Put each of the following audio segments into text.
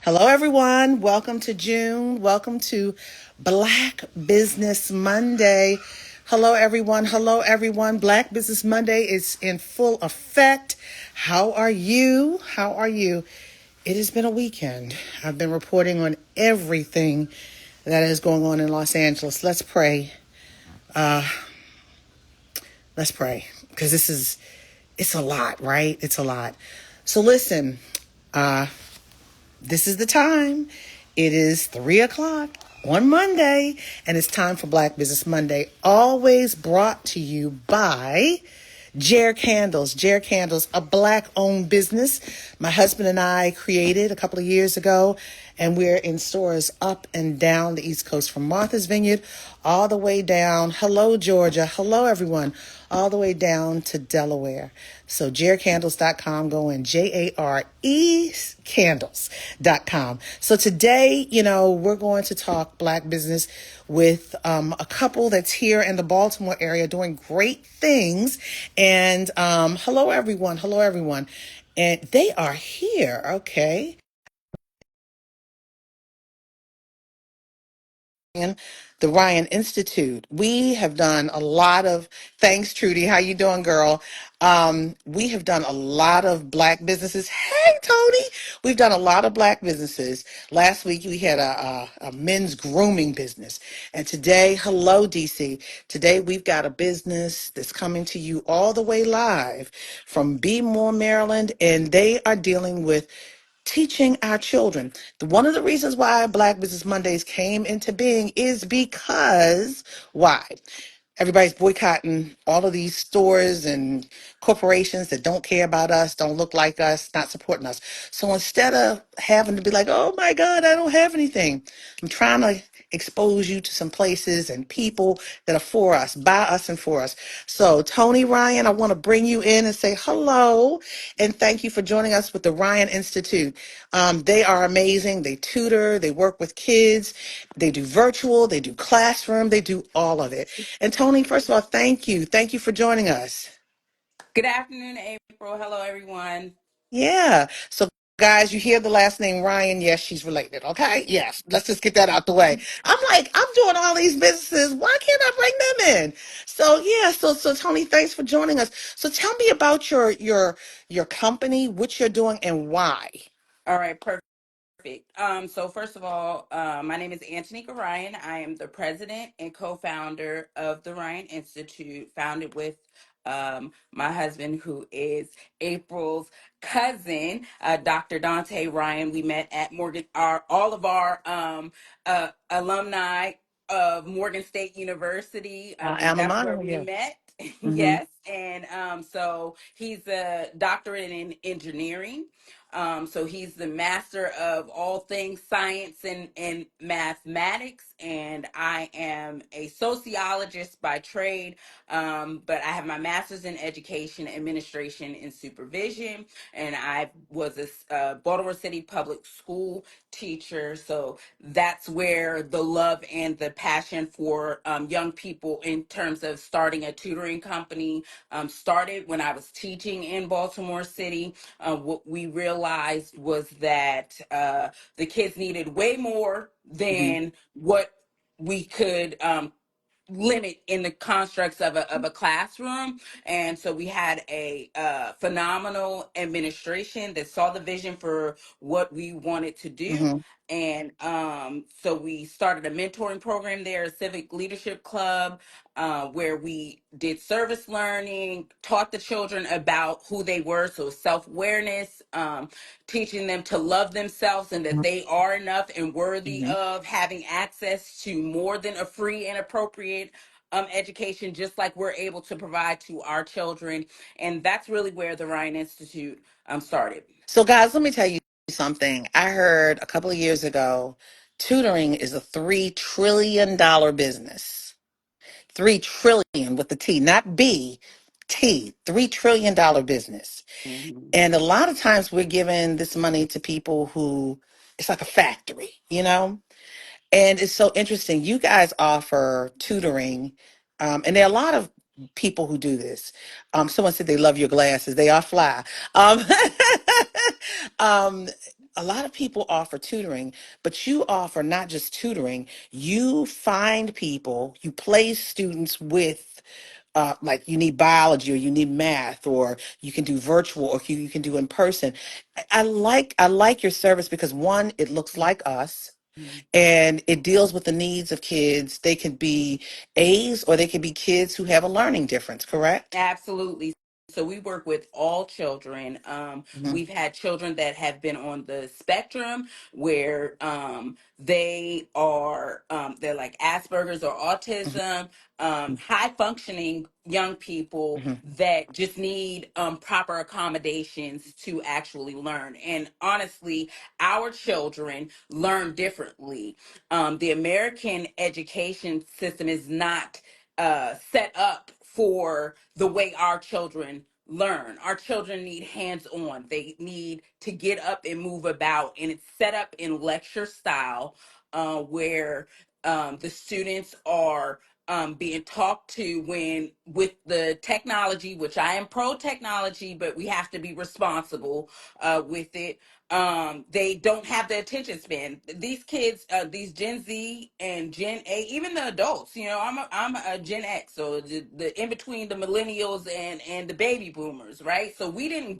Hello, everyone. Welcome to June. Welcome to Black Business Monday. Hello, everyone. Hello, everyone. Black Business Monday is in full effect. How are you? How are you? It has been a weekend. I've been reporting on everything that is going on in Los Angeles. Let's pray. Uh, let's pray because it's a lot, right? It's a lot. So listen, uh, this is the time. It is 3 o'clock on Monday, and it's time for Black Business Monday. Always brought to you by Jer Candles. Jer Candles, a Black-owned business my husband and I created a couple of years ago, and we're in stores up and down the East Coast from Martha's Vineyard all the way down. Hello, Georgia. Hello, everyone. All the way down to Delaware. So jarecandles.com, go in Jare candles.com. So today, we're going to talk Black business with a couple that's here in the Baltimore area doing great things. And hello, everyone. Hello, everyone. And they are here. Okay. The Ryan Institute. We have done a lot of, thanks Trudy, how you doing, girl? We have done a lot of Black businesses. Hey Tony, we've done a lot of Black businesses. Last week we had a men's grooming business, and today, hello DC. Today we've got a business that's coming to you all the way live from Be More, Maryland, and they are dealing with teaching our children. One of the reasons why Black Business Mondays came into being is because why? Everybody's boycotting all of these stores and corporations that don't care about us, don't look like us, not supporting us. So instead of having to be like, oh my God, I don't have anything, I'm trying to expose you to some places and people that are for us, by us and for us. So Tony Ryan, I want to bring you in and say hello and thank you for joining us with the Ryan Institute. They are amazing. They tutor, they work with kids, they do virtual, they do classroom, they do all of it. And Tony, first of all, thank you. Thank you for joining us. Good afternoon, April. Hello, everyone. Yeah. So, guys, you hear the last name Ryan. Yes, she's related. Okay. Yes. Let's just get that out the way. I'm like, I'm doing all these businesses. Why can't I bring them in? So, yeah. So Tony, thanks for joining us. So, tell me about your company, what you're doing, and why. All right, perfect. So first of all, my name is Antoynica Ryan. I am the president and co-founder of the Ryan Institute, founded with my husband, who is April's cousin, Dr. Dante Ryan. We met at Morgan. All of our alumni of Morgan State University. Alma That's where mater. we Yeah. met. Mm-hmm. Yes, and so he's a doctorate in engineering. So he's the master of all things science and mathematics, and I am a sociologist by trade, but I have my master's in education, administration, and supervision, and I was a Baltimore City public school teacher, so that's where the love and the passion for young people in terms of starting a tutoring company started when I was teaching in Baltimore City. What we realized was that the kids needed way more Mm-hmm. than what we could limit in the constructs of a classroom. And so we had a phenomenal administration that saw the vision for what we wanted to do. Mm-hmm. And so we started a mentoring program there, a civic leadership club, where we did service learning, taught the children about who they were, so self-awareness, teaching them to love themselves and that they are enough and worthy Mm-hmm. of having access to more than a free and appropriate education, just like we're able to provide to our children. And that's really where the Ryan Institute started. So, guys, let me tell you something. I heard a couple of years ago, tutoring is a $3 trillion business. 3 trillion with the T, not B, T, $3 trillion business. Mhm. And a lot of times we're giving this money to people who it's like a factory, you know? And it's so interesting. You guys offer tutoring, and there are a lot of people who do this. Someone said they love your glasses. They are fly. Um, um, a lot of people offer tutoring, but you offer not just tutoring, you find people, you place students with, like you need biology or you need math, or you can do virtual or you can do in person. I like your service because one, it looks like us and it deals with the needs of kids. They can be A's or they can be kids who have a learning difference, correct? Absolutely. So we work with all children. Mhm, We've had children that have been on the spectrum where they're like Asperger's or mhm, autism, high functioning young people mhm, that just need proper accommodations to actually learn. And honestly, our children learn differently. The American education system is not set up for the way our children learn. Our children need hands on. They need to get up and move about, and it's set up in lecture style where the students are being talked to when with the technology, which I am pro technology, but we have to be responsible with it. They don't have the attention span. These kids, these Gen Z and Gen A, even the adults, I'm a Gen X, so the in between the millennials and the baby boomers, right? So we didn't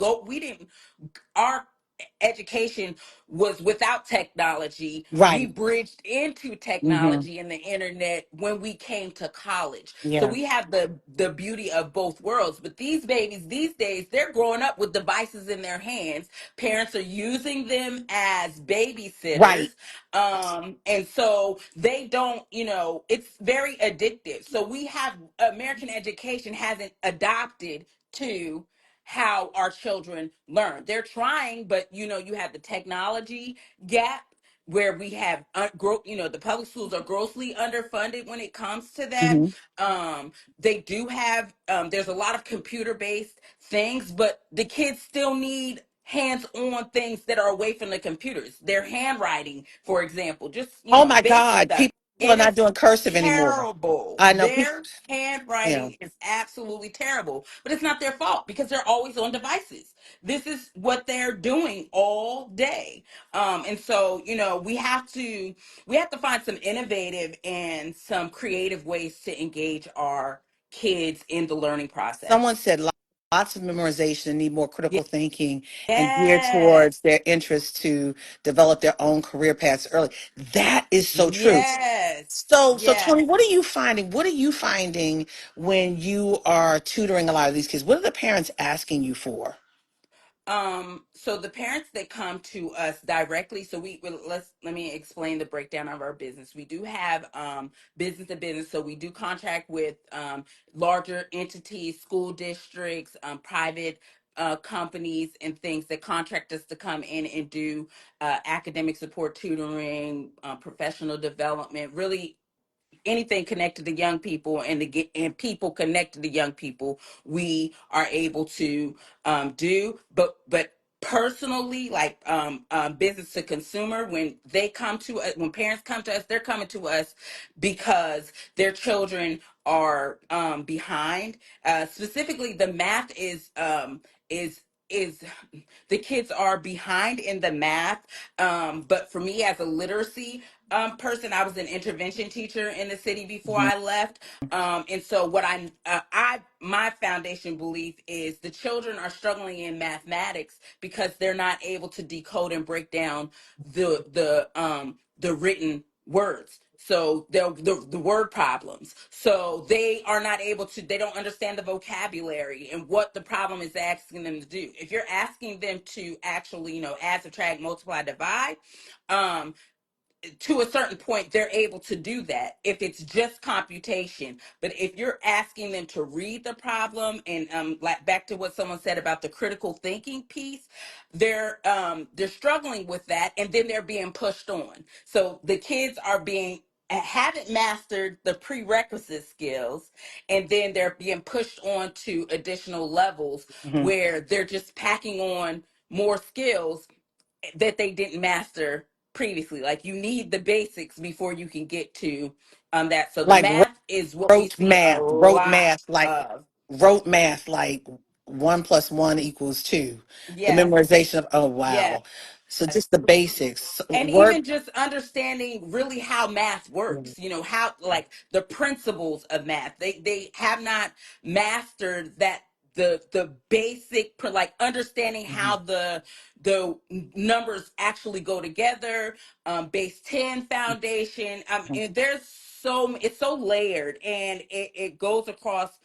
our education was without technology. We right. bridged into Hmm. technology and the internet when we came to college. So Yeah. we have the beauty of both worlds. But these babies these days, they're growing up with devices in their hands. Parents are using them as Right. babysitters. And so they don't, it's very addictive. So we have American education hasn't adopted to how our children learn. They're trying, but you have the technology gap where we have the public schools are grossly underfunded when it comes to that. Hmm. They do have there's a lot of computer based things, but the kids still need hands-on things that are away from the computers. Their handwriting, for example, just Oh my basic God, stuff, people are and not it's doing cursive anymore. terrible. I know people. Their Yeah. handwriting is absolutely terrible, but it's not their fault because they're always on devices. This is what they're doing all day. And so, we have to find some innovative and some creative ways to engage our kids in the learning Someone process. said lots of memorization and need more critical thinking and geared Yes. towards their interest to develop their own career paths early. That is so true. Yes. So Yes. Tony, what are you finding? What are you finding when you are tutoring a lot of these kids? What are the parents asking you for? So the parents that come to us directly, so let me explain the breakdown of our business. We do have business to business, so we do contract with larger entities, school districts, private companies and things that contract us to come in and do academic support, tutoring, professional development, really anything connected to young people and to get and people connected to young people we are able to do, but personally, like business to consumer, when they come to us, when parents come to us, they're coming to us because their children are behind. Specifically, the math is the kids are behind in the math. But for me, as a literacy person, I was an intervention teacher in the city before Mhm. I left. And so what I my foundation belief is the children are struggling in mathematics because they're not able to decode and break down the written words. So the word problems. So they are not able to, they don't understand the vocabulary and what the problem is asking them to do. If you're asking them to actually, add, subtract, multiply, divide, um, to a certain point they're able to do that if it's just computation. But if you're asking them to read the problem and like back to what someone said about the critical thinking piece, they're struggling with that, and then they're being pushed on. So the kids are being haven't mastered the prerequisite skills, and then they're being pushed on to additional levels Mhm. where they're just packing on more skills that they didn't master previously. Like, you need the basics before you can get to that. So the Like math is what we rote see a math, rote lot math, like of. rote math, like 1 + 1 = 2. The Yes. memorization of, oh Yes. wow. So just the basics. And Work. even just understanding really how math works, you know, how, like, the principles of math, they have not mastered that, the basic like understanding how Mhm. the numbers actually go together, base 10 foundation, and there's so, it's so layered, and it goes across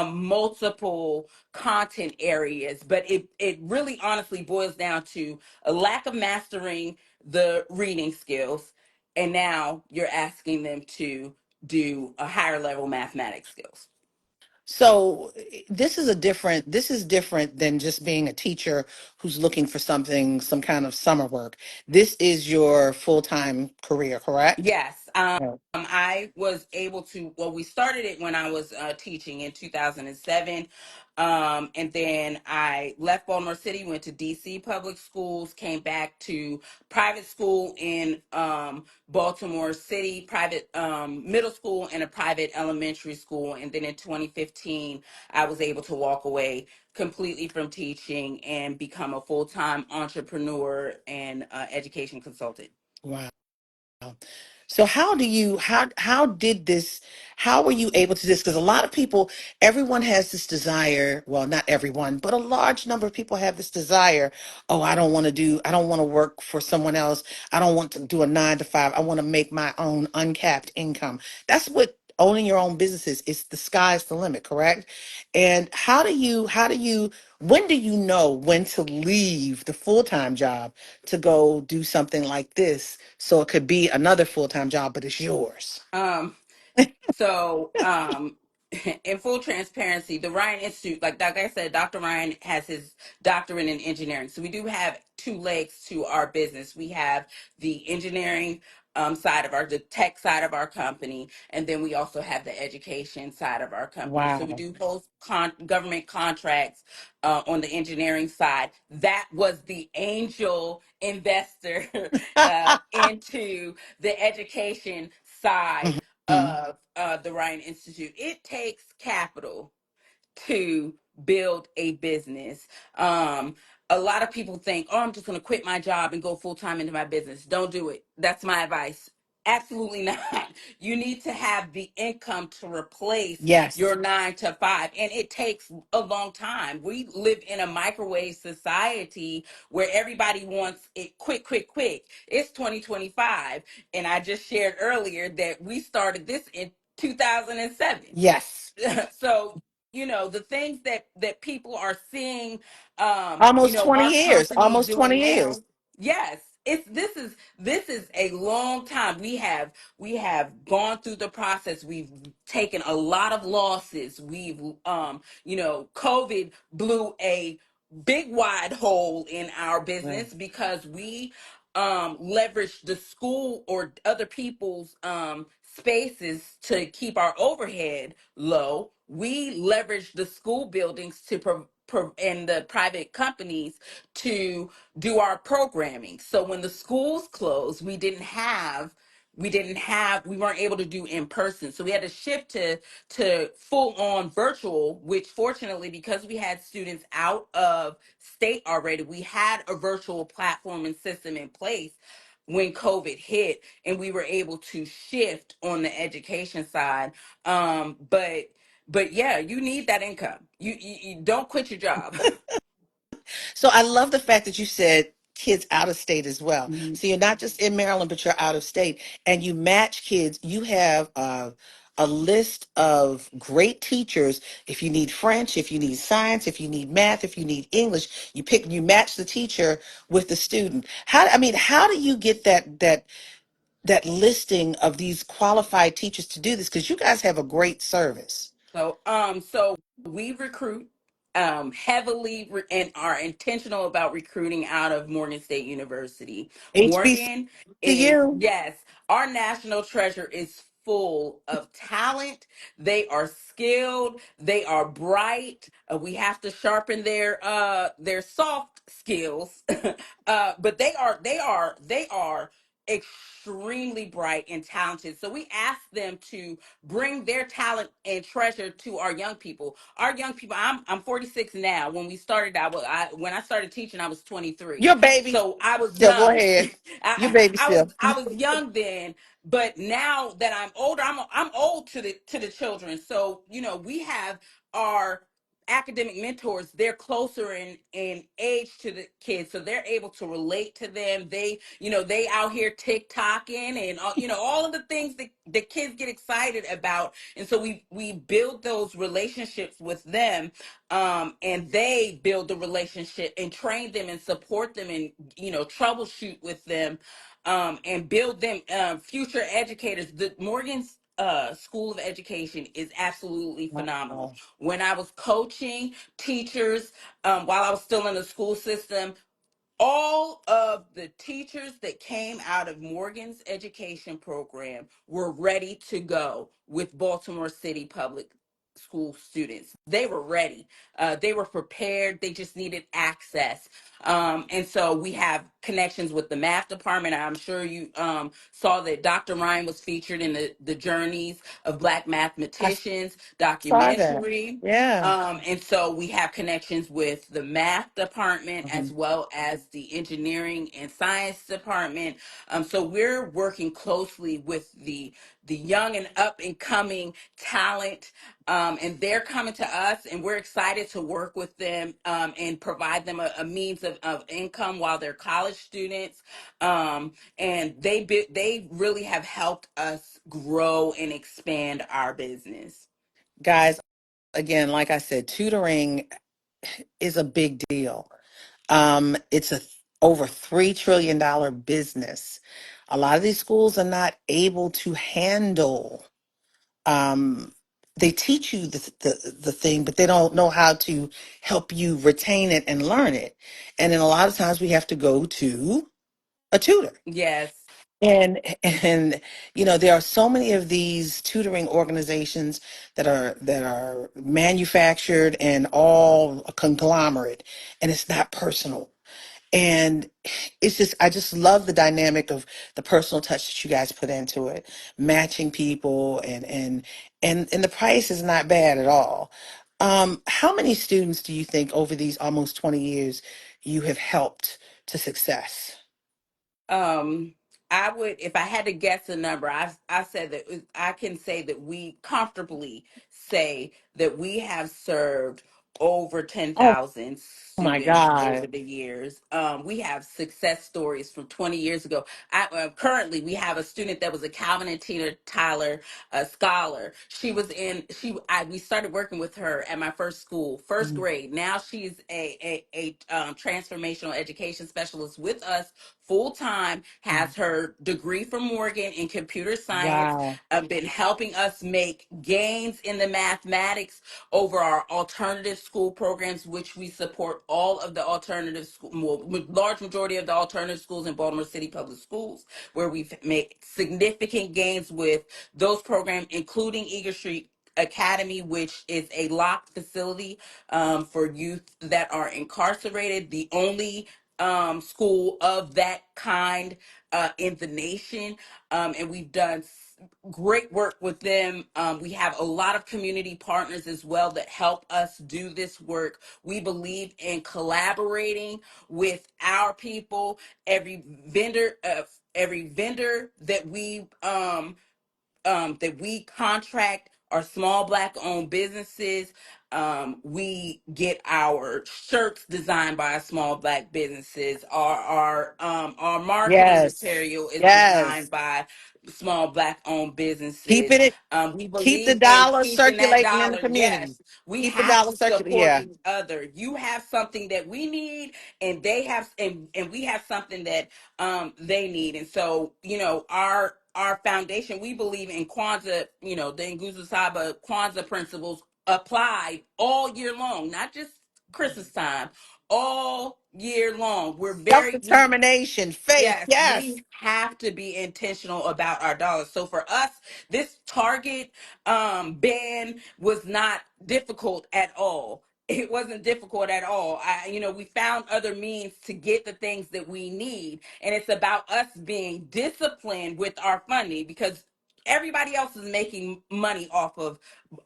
multiple content areas, but it really honestly boils down to a lack of mastering the reading skills, and now you're asking them to do a higher level mathematics skills. So this is different than just being a teacher who's looking for something, some kind of summer work. This is your full-time career, correct? Yes, Right. I was able to. Well, we started it when I was teaching in 2007, and then I left Baltimore City, went to DC public schools, came back to private school in Baltimore City, private middle school, and a private elementary school, and then in 2015, I was able to walk away completely from teaching and become a full-time entrepreneur and education consultant. Wow. So how did this, how were you able to do this? Because a lot of people, everyone has this desire, well, not everyone, but a large number of people have this desire. Oh, I don't want to work for someone else. I don't want to do a 9 to 5. I want to make my own uncapped income. That's what owning your own business is. It's the sky's the limit, correct? And when do you know when to leave the full-time job to go do something like this, so it could be another full-time job, but it's yours? Um, So, in full transparency, the Ryan Institute, like I said, Dr. Ryan has his doctorate in engineering. So we do have two legs to our business. We have the engineering side of the tech side of our company, and then we also have the education side of our company. So we Wow. do both government contracts on the engineering side. That was the angel investor into the education side Mhm. of the Ryan Institute. It takes capital to build a business. A lot of people think, oh, I'm just going to quit my job and go full time into my business. Don't do it. That's my advice. Absolutely not. You need to have the income to replace Yes. your 9 to 5. And it takes a long time. We live in a microwave society where everybody wants it quick, quick, quick. It's 2025. And I just shared earlier that we started this in 2007. Yes. So, you know, the things that people are seeing, you Almost know, 20 our years. company Almost doing 20 years. now. Yes, it's this is a long time. We have gone through the process. We've taken a lot of losses. We've you know, COVID blew a big wide hole in our Right. business because we leveraged the school or other people's spaces to keep our overhead low. We leveraged the school buildings to and the private companies to do our programming. So when the schools closed, we weren't able to do in person. So we had to shift to full on virtual, which fortunately, because we had students out of state already, we had a virtual platform and system in place when COVID hit, and we were able to shift on the education side. But yeah, you need that income. You don't quit your job. So I love the fact that you said kids out of state as well. Mhm. So you're not just in Maryland, but you're out of state, and you match kids. You have a list of great teachers. If you need French, if you need science, if you need math, if you need English, you match the teacher with the student. How do you get that listing of these qualified teachers to do this? Because you guys have a great service. So we recruit heavily and are intentional about recruiting out of Morgan State University. Morgan is, HBCU. yes, our national treasure is full of talent. They are skilled, they are bright. We have to sharpen their soft skills. But they are extremely bright and talented. So we ask them to bring their talent and treasure to our young people. Our young people, I'm 46 now. When we started, when I started teaching, I was 23. Your baby. So I was Yeah, go young. ahead. Your baby still. I was young then, but now that I'm older, I'm old to the children. So, we have our academic mentors. They're closer in age to the kids, so they're able to relate to them. They out here TikToking and all of the things that the kids get excited about. And so we build those relationships with them, and they build the relationship and train them and support them and troubleshoot with them, and build them future educators. The Morgan's School of Education is absolutely phenomenal. Wow. When I was coaching teachers, while I was still in the school system, all of the teachers that came out of Morgan's education program were ready to go with Baltimore City Public School students. They were ready. They were prepared. They just needed access. And so we have connections with the math department. I'm sure you saw that Dr. Ryan was featured in the Journeys of Black I Mathematicians saw that. documentary. Yeah. And so we have connections with the math department Mhm. as well as the engineering and science department. So we're working closely with the young and up and coming talent, and they're coming to us, and we're excited to work with them, and provide them a means of income while they're college students. And they really have helped us grow and expand our business. Guys, again, like I said, tutoring is a big deal. It's a over $3 trillion business. A lot of these schools are not able to handle. Um, they teach you the thing, but they don't know how to help you retain it and learn it. And then a lot of times we have to go to a tutor. Yes. And there are so many of these tutoring organizations that are manufactured and all a conglomerate, and it's not personal. And I just love the dynamic of the personal touch that you guys put into it, matching people, and the price is not bad at all. How many students do you think over these almost 20 years you have helped to success? Um, I would, if I had to guess a number, I said that I can say that we comfortably say that we have served over Oh 10,000 my students over God. the years. We have success stories from 20 years ago. Currently, we have a student that was a Calvin and Tina Tyler scholar. She was in we started working with her at my first school, first Mhm. grade. Now she's a transformational education specialist with us full time, has her degree from Morgan in computer science, Wow. been helping us make gains in the mathematics over our alternative school programs, which we support all of the alternative school, large majority of the alternative schools in Baltimore City Public Schools, where we've made significant gains with those programs, including Eager Street Academy, which is a locked facility for youth that are incarcerated, the only school of that kind in the nation. And we've done great work with them. We have a lot of community partners as well that help us do this work. We believe in collaborating with our people. Every vendor that we contract are small Black owned businesses. We get our shirts designed by small Black businesses. Our marketing Yes. material is Yes. designed by small Black owned Keep businesses. it We keep the believe in dollar keeping that circulating in the dollar. community. Yes, we Keep the have dollar to circulating. support Yeah. each other. You have something that we need, and and we have something that they need. And so, our foundation, we believe in Kwanzaa, the Nguzo Saba Kwanzaa principles applied all year long, not just Christmas time, all year long. Self-determination, faith. Yes, Yes. we have to be intentional about our dollars. So for us, this Target ban was not difficult at all. it wasn't difficult at all. We found other means to get the things that we need, and it's about us being disciplined with our funding, because everybody else is making money off of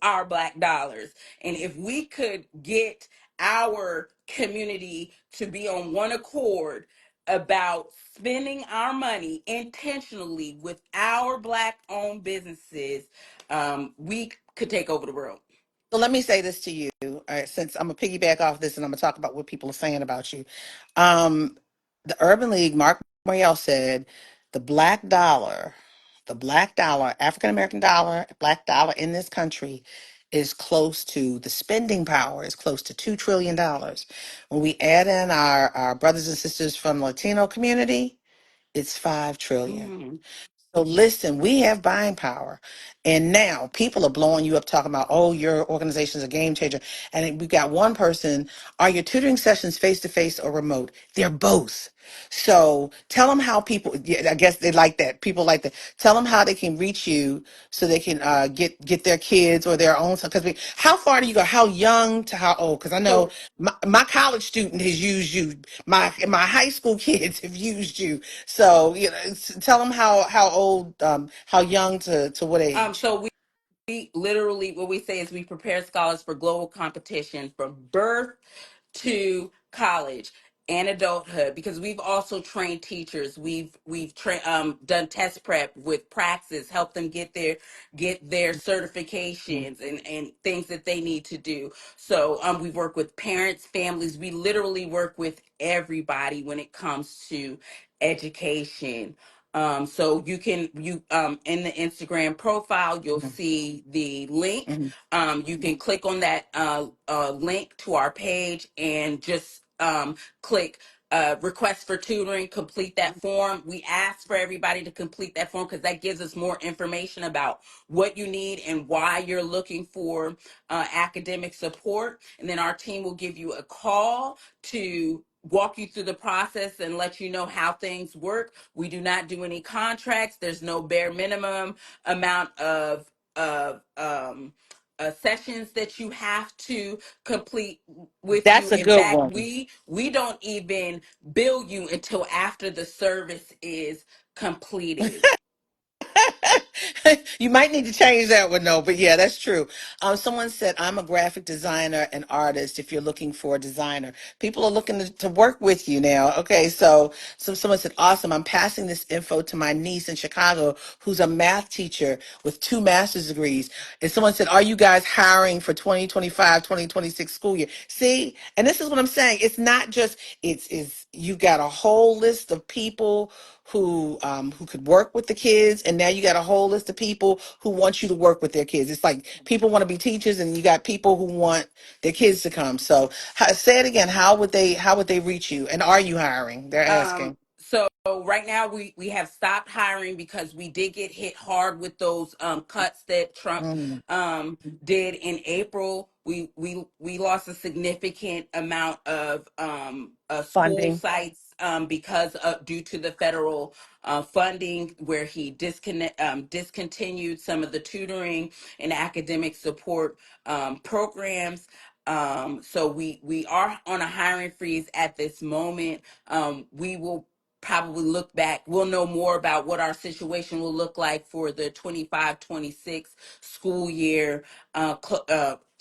our black dollars. And if we could get our community to be on one accord about spending our money intentionally with our black owned businesses, we could take over the world. So let me say this to you, all right, since I'm gonna piggyback off this and I'm gonna talk about what people are saying about you. Um, the Urban League, Mark Morial said, the black dollar, African American dollar, black dollar in this country is close to the spending power is close to $2 trillion. When we add in our brothers and sisters from the Latino community, it's 5 trillion. Mhm. So listen, we have buying power. And now people are blowing you up talking about, oh, your organization is a game changer. And we got one person, are your tutoring sessions face to face or remote? They're both. So tell them how people, yeah, I guess they like that. People like that. Tell them how they can reach you so they can get their kids or their own. Because how far do you go? How young to how old? Because I know So my college student has used you. My high school kids have used you. So tell them how old, how young to what age. so we literally, what we say is we prepare scholars for global competition from birth to college and adulthood, because we've also trained teachers. Done test prep with praxis, help them get their Mm, certifications and things that they need to do. So we work with parents, families. We literally work with everybody when it comes to education. So you in the Instagram profile, you'll mhm, see the link. mhm. You can click on that link to our page and just click request for tutoring, complete that form. We ask for everybody to complete that form because that gives us more information about what you need and why you're looking for academic support. And then our team will give you a call to walk you through the process and let you know how things work. We do not do any contracts. There's no bare minimum amount of sessions that you have to complete with you. That's a In good fact, one. we don't even bill you until after the service is completed. You might need to change that one though, but yeah, that's true. Someone said, I'm a graphic designer and artist if you're looking for a designer. People are looking to work with you now. Okay, so someone said, awesome. I'm passing this info to my niece in Chicago who's a math teacher with 2 master's degrees. And someone said, are you guys hiring for 2025, 2026 school year? See, and this is what I'm saying. It's not just, it's you got a whole list of people who could work with the kids, and now you got a whole list of people who want you to work with their kids. It's like people want to be teachers, and you got people who want their kids to come. So say it again. How would they reach you? And are you hiring? They're asking. So right now we have stopped hiring because we did get hit hard with those cuts that Trump Mm, did in April. We lost a significant amount of school funding. sites because of due to the federal funding, where he discontinued some of the tutoring and academic support programs. So we are on a hiring freeze at this moment. We will probably look back. We'll know more about what our situation will look like for the 25-26 school year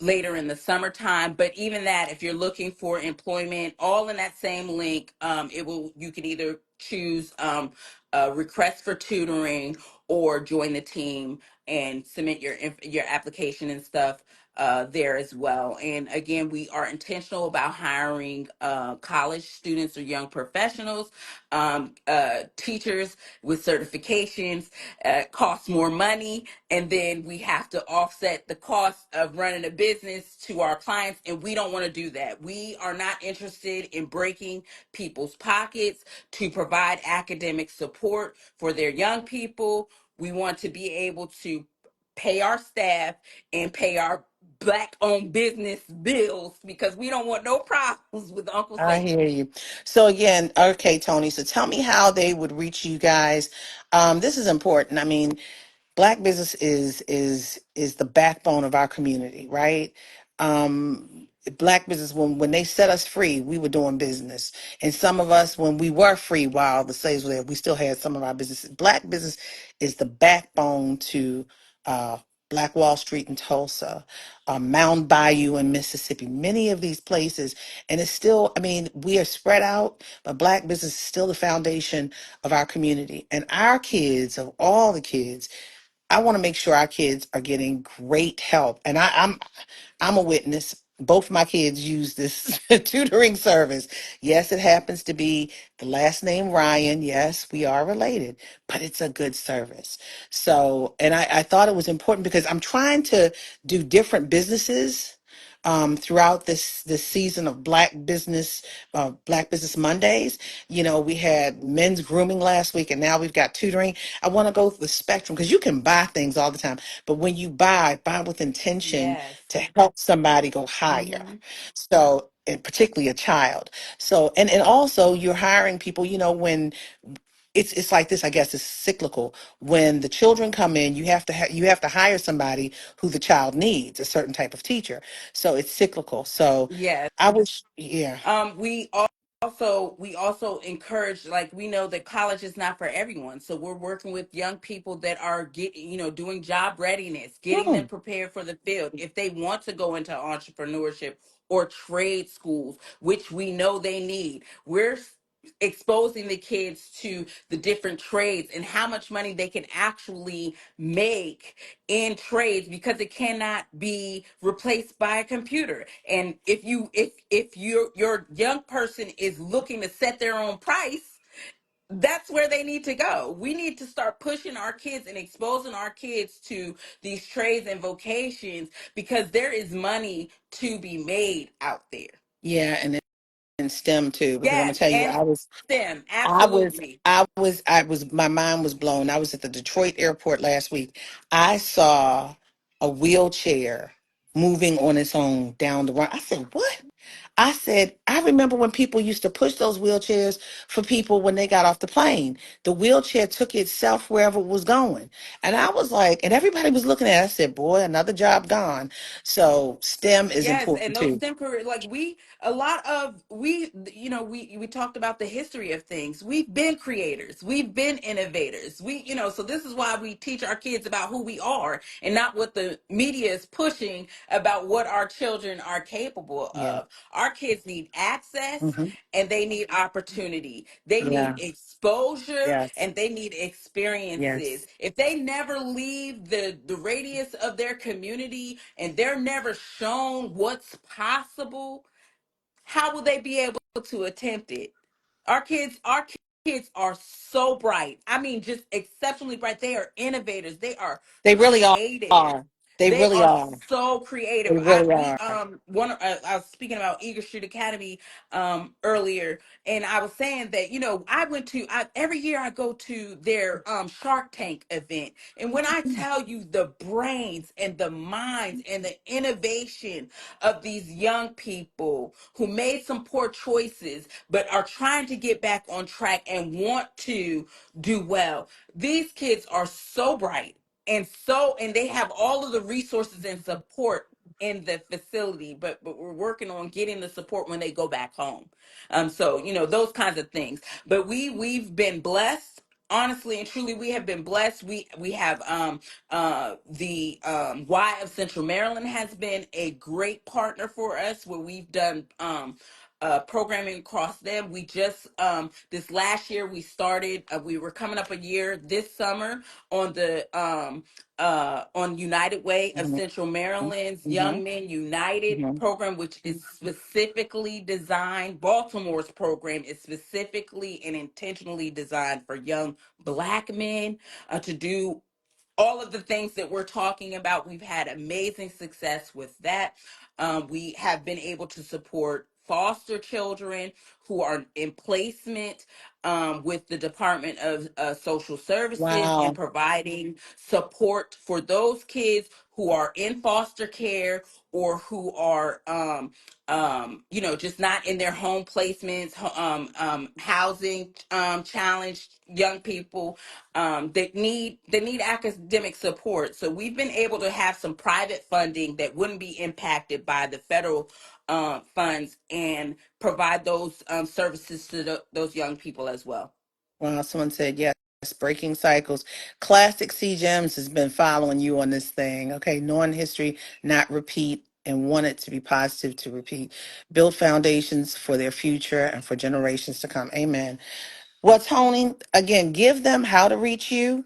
later in the summertime. But even that, if you're looking for employment, all in that same link, you can either choose a request for tutoring or join the team and submit your application and stuff there as well. And again, we are intentional about hiring college students or young professionals, teachers with certifications. Costs more money, and then we have to offset the cost of running a business to our clients, and we don't want to do that. We are not interested in breaking people's pockets to provide academic support for their young people. We want to be able to pay our staff and pay our black owned business bills, because we don't want no problems with Uncle I Sam. hear you. So again, okay, Tony. So tell me how they would reach you guys. This is important. I mean, black business is the backbone of our community, right? Black business, when they set us free, we were doing business. And some of us, when we were free while the slaves were there, we still had some of our business. Black business is the backbone to uh, Black Wall Street in Tulsa, Mound Bayou in Mississippi, many of these places. And it's still, I mean, we are spread out, but Black business is still the foundation of our community. And our kids, of all the kids, I want to make sure our kids are getting great help. And I'm a witness. Both my kids use this tutoring service. Yes, it happens to be the last name Ryan. Yes, we are related, but it's a good service. So, and I thought it was important because I'm trying to do different businesses throughout this season of Black Business Mondays. You know, we had men's grooming last week, and now we've got tutoring. I want to go through the spectrum because you can buy things all the time, but when you buy with intention Yes. to help somebody go higher. Mm-hmm. So, and particularly a child. So, and also you're hiring people, you know, when it's like this, I guess it's cyclical. When the children come in, you have to hire somebody who the child needs, a certain type of teacher. So it's cyclical. So Yes. I wish, yeah. We also encourage, like, we know that college is not for everyone, so we're working with young people that are doing job readiness, getting them Hmm. prepared for the field if they want to go into entrepreneurship or trade schools, which we know they need. Exposing the kids to the different trades and how much money they can actually make in trades, because it cannot be replaced by a computer. And if your young person is looking to set their own price, that's where they need to go. We need to start pushing our kids and exposing our kids to these trades and vocations, because there is money to be made out there. Yeah, and in STEM too, because I'm gonna Yes, tell you, and STEM, I was, absolutely. my mind was blown. I was at the Detroit airport last week. I saw a wheelchair moving on its own down the run. I said, what? I said, I remember when people used to push those wheelchairs for people when they got off the plane. The wheelchair took itself wherever it was going. And I was like, and everybody was looking at it. I said, boy, another job gone. So STEM is Yes, important and those too. STEM careers, like a lot of we talked about the history of things. We've been creators, we've been innovators. So this is why we teach our kids about who we are and not what the media is pushing about what our children are capable Yeah. of. Our kids need access Hmm. and they need opportunity. They need Yeah. exposure Yes. and they need experiences. Yes. If they never leave the radius of their community and they're never shown what's possible, how will they be able to attempt it? Our kids are so bright. I mean, just exceptionally bright. They are innovators. They are They really creative. are. They They really are are. so creative. They I really we are. one I was speaking about Eager Street Academy earlier, and I was saying that every year I go to their Shark Tank event, and when I tell you the brains and the minds and the innovation of these young people who made some poor choices but are trying to get back on track and want to do well, these kids are so bright and they have all of the resources and support in the facility, but we're working on getting the support when they go back home. So those kinds of things. But we've been blessed. Honestly and truly, we have been blessed. We have the Y of Central Maryland has been a great partner for us, where we've done programming across them. We just this last year we started. We were coming up a year this summer on the on United Way of Hmm. Central Maryland's Hmm. Young Men United Hmm. program, which is specifically designed. Baltimore's program is specifically and intentionally designed for young Black men to do all of the things that we're talking about. We've had amazing success with that. We have been able to support foster children who are in placement with the Department of Social Services and Wow. providing support for those kids who are in foster care or who are just not in their home placements, housing challenged young people that need academic support. So we've been able to have some private funding that wouldn't be impacted by the federal funds and provide those services to those young people as well. Wow. Someone said yes. Breaking cycles. Classic C Gems has been following you on this thing. Okay. Knowing history, not repeat, and want it to be positive to repeat. Build foundations for their future and for generations to come. Amen. Well, Tony, again, give them how to reach you,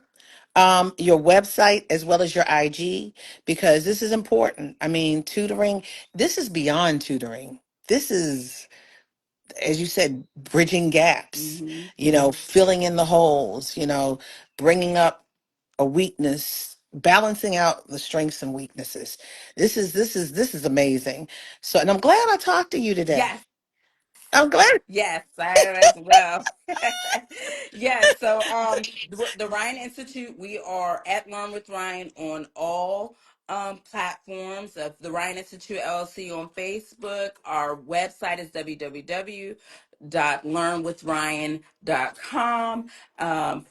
your website as well as your IG, because this is important. I mean, tutoring, this is beyond tutoring. This is, as you said, bridging gaps, Hmm. filling in the holes, bringing up a weakness, balancing out the strengths and weaknesses. This is amazing. So, and I'm glad I talked to you today. Yes. I'm glad. Yes, I am as well. Yes, so the Ryan Institute, we are at Learn with Ryan on all platforms of the Ryan Institute LLC on Facebook. Our website is www.learnwithryan.com.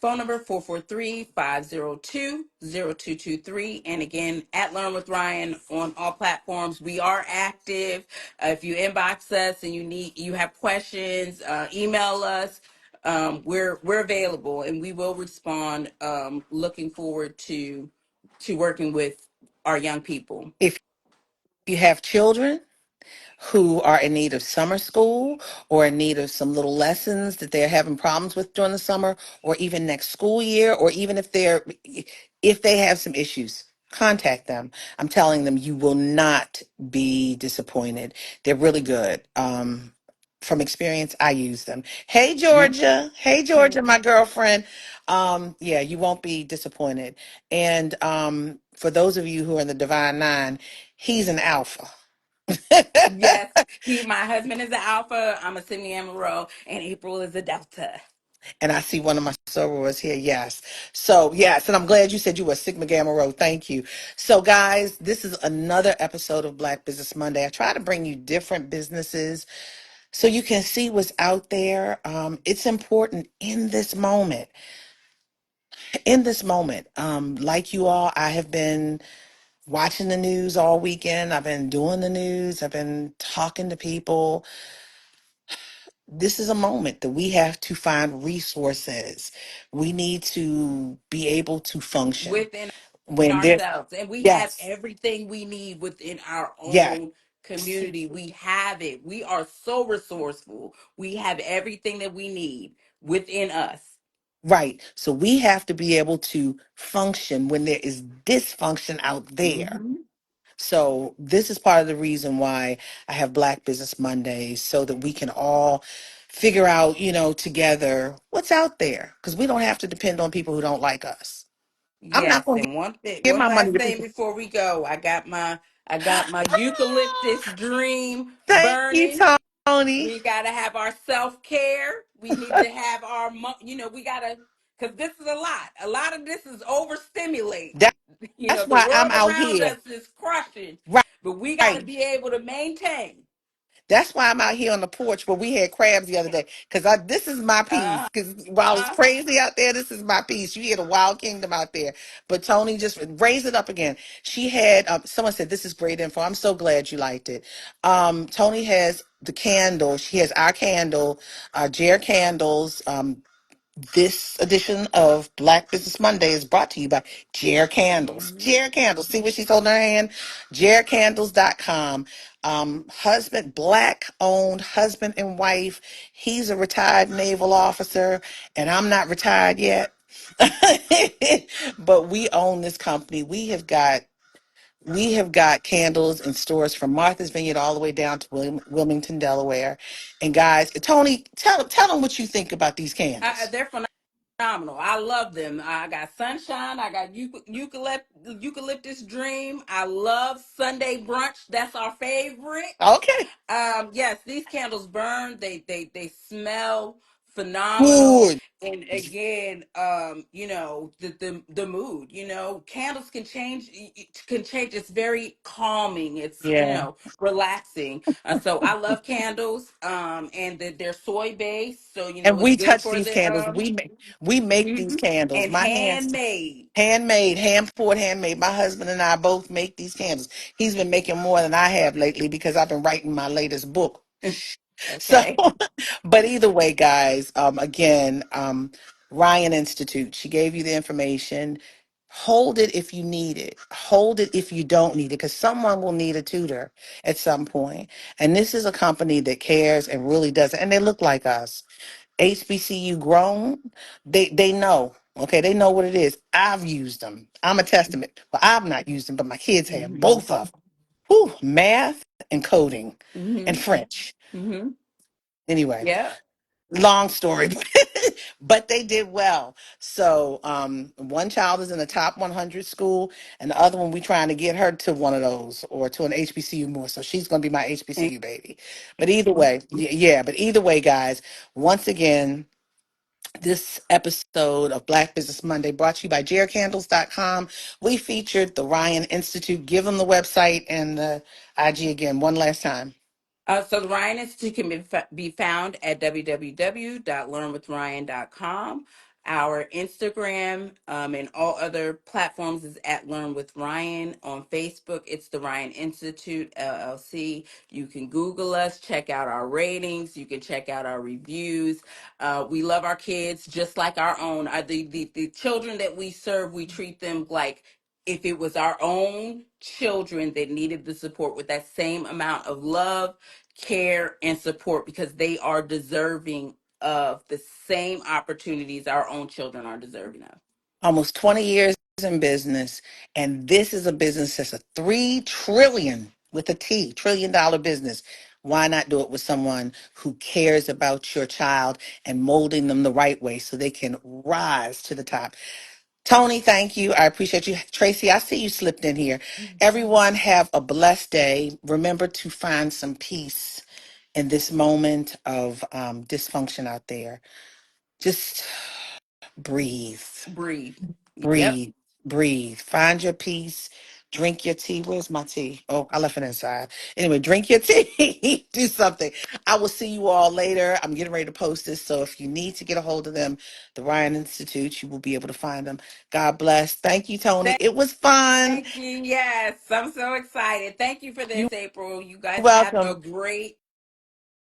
Phone number 443-502-0223. And again, at Learn with Ryan on all platforms. We are active. If you inbox us and you have questions, email us. We're available and we will respond. Looking forward to working with our young people. If you have children who are in need of summer school or in need of some little lessons that they're having problems with during the summer or even next school year, or even if they have some issues, contact them. I'm telling them you will not be disappointed. They're really good. From experience, I use them. Hey Me Georgia. Hey too. Georgia, my girlfriend. Yeah, you won't be disappointed. And for those of you who are in the Divine Nine, he's an alpha. Yes, my husband is an Alpha. I'm a Sydney Amaro, and April is a Delta. And I see one of my sorors here. Yes. So, yes. And I'm glad you said you were Sigma Gamma Rho. Thank you. So, guys, this is another episode of Black Business Monday. I try to bring you different businesses so you can see what's out there. It's important in this moment. In this moment, like you all, I have been watching the news all weekend. I've been doing the news. I've been talking to people. This is a moment that we have to find resources. We need to be able to function Within when there. ourselves, and we have Yes, everything we need within our yes, own community. We have it. We are so resourceful. We have everything that we need within us. right. So we have to be able to function when there is dysfunction out there. Hmm. So this is part of the reason why I have Black Business Mondays, so that we can all figure out, together what's out there, because we don't have to depend on people who don't like us. I'm not Yes, going to and one thing, give one my money last to thing people. before we go, I got my eucalyptus dream Thank you, burning. Tony. We got to have our self-care. We need to have our we got to, because this is a lot of this is overstimulating. That, that's The why I'm world out around here. us is crushing, Right, but we got to right. be able to maintain. That's why I'm out here on the porch where we had crabs the other day. Because this is my uh piece. Because while it's uh crazy out there, this is my piece. You hear the wild kingdom out there. But Tony, just raise it up again. She had, someone said, this is great info. I'm so glad you liked it. Tony has the candle. She has our candle, Jer Candles. This edition of Black Business Monday is brought to you by Jer Candles. mhm. Jer Candles. See what she's holding in her hand? JerCandles.com. Husband, black owned husband and wife. He's a retired naval officer, and I'm not retired yet. But we own this company. We have got candles in stores from Martha's Vineyard all the way down to Wilmington, Delaware. And guys, Tony, tell them what you think about these candles. They're phenomenal. I love them. I got sunshine. I got eucalyptus dream. I love Sunday brunch. That's our favorite. Okay. Yes, these candles burn. They smell phenomenal. Good. And again, the mood, candles can change. It's very calming. It's, Yeah. relaxing. So I love candles. And they're soy based, so And it's we good touch for these the candles. We make these mhm. candles. And My hands handmade. handmade, hand poured, handmade. My husband and I both make these candles. He's been making more than I have lately because I've been writing my latest book. So, Okay. but either way, guys, again, Ryan Institute, she gave you the information. Hold it if you need it. Hold it if you don't need it, because someone will need a tutor at some point. And this is a company that cares and really does it. And they look like us. HBCU grown, they know. Okay, they know what it is. I've used them. I'm a testament. Well, I've not used them, but my kids have, Hmm. both of them. Whew, math and coding and Hmm. French. Hmm. Anyway, Yeah. long story, but they did well. So one child is in the top 100 school, and the other one we trying to get her to one of those or to an HBCU more. So she's going to be my HBCU baby. But either way, yeah. But either way, guys, once again, this episode of Black Business Monday brought to you by jaredcandles.com. We featured the Ryan Institute. Give them the website and the IG again one last time. So the Ryan Institute can be found at www.learnwithryan.com. Our Instagram and all other platforms is at Learn with Ryan. On Facebook, it's the Ryan Institute LLC. You can Google us, check out our ratings. You can check out our reviews. We love our kids just like our own. The children that we serve, we treat them like if it was our own children that needed the support with that same amount of love, care, and support, because they are deserving of the same opportunities our own children are deserving of. Almost 20 years in business, and this is a business that's a 3 trillion with a T, $1 trillion business. Why not do it with someone who cares about your child and molding them the right way so they can rise to the top? Tony, thank you. I appreciate you. Tracy, I see you slipped in here. Everyone have a blessed day. Remember to find some peace in this moment of dysfunction out there. Just breathe. Breathe. Yep. Breathe, breathe. Find your peace. Drink your tea. Where's my tea? Oh, I left it inside. Anyway, drink your tea. Do something. I will see you all later. I'm getting ready to post this. So if you need to get a hold of them, the Ryan Institute, you will be able to find them. God bless. Thank you, Tony. Thank It was fun. thank you. Yes, I'm so excited. Thank you for You're this, April. You guys have a welcome. great